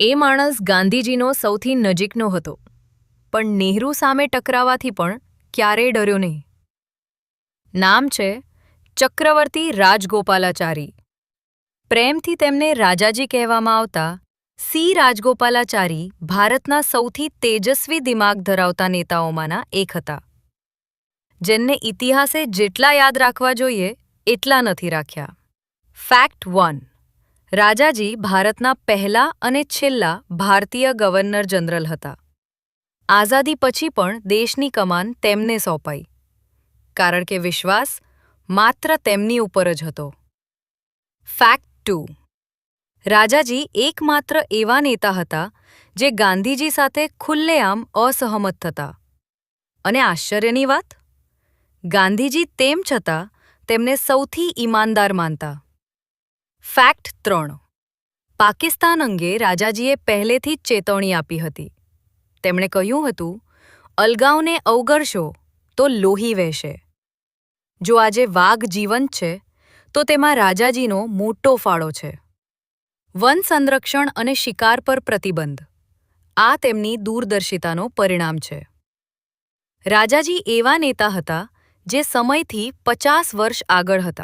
એ માણસ ગાંધીજીનો સૌથી નજીકનો હતો, પણ નહેરુ સામે ટકરાવાથી પણ ક્યારેય ડર્યો નહીં. નામ છે ચક્રવર્તી રાજગોપાલાચારી. પ્રેમથી તેમને રાજાજી કહેવામાં આવતા સી રાજગોપાલાચારી ભારતના સૌથી તેજસ્વી દિમાગ ધરાવતા નેતાઓમાંના એક હતા, જેમને ઇતિહાસે જેટલા યાદ રાખવા જોઈએ એટલા નથી રાખ્યા. ફેક્ટ 1. રાજાજી ભારતના પહેલા અને છેલ્લા ભારતીય ગવર્નર જનરલ હતા. આઝાદી પછી પણ દેશની કમાન તેમને સોંપાઈ, કારણ કે વિશ્વાસ માત્ર તેમની ઉપર જ હતો. ફેક્ટ 2. રાજાજી એકમાત્ર એવા નેતા હતા જે ગાંધીજી સાથે ખુલ્લેઆમ અસહમત થતા. અને આશ્ચર્યની વાત, ગાંધીજી તેમ છતાં તેમને સૌથી ઈમાનદાર માનતા. ફેક્ટ 3. પાકિસ્તાન અંગે રાજાજીએ પહેલેથી જ ચેતવણી આપી હતી. તેમણે કહ્યું હતું, અલગાવને અવગણશો તો લોહી વહેશે. જો આજે વાઘ જીવંત છે તો તેમાં રાજાજીનો મોટો ફાળો છે. વન સંરક્ષણ અને શિકાર પર પ્રતિબંધ, આ તેમની દૂરદર્શિતાનો પરિણામ છે. રાજાજી એવા નેતા હતા જે સમયથી 50 વર્ષ આગળ હતા.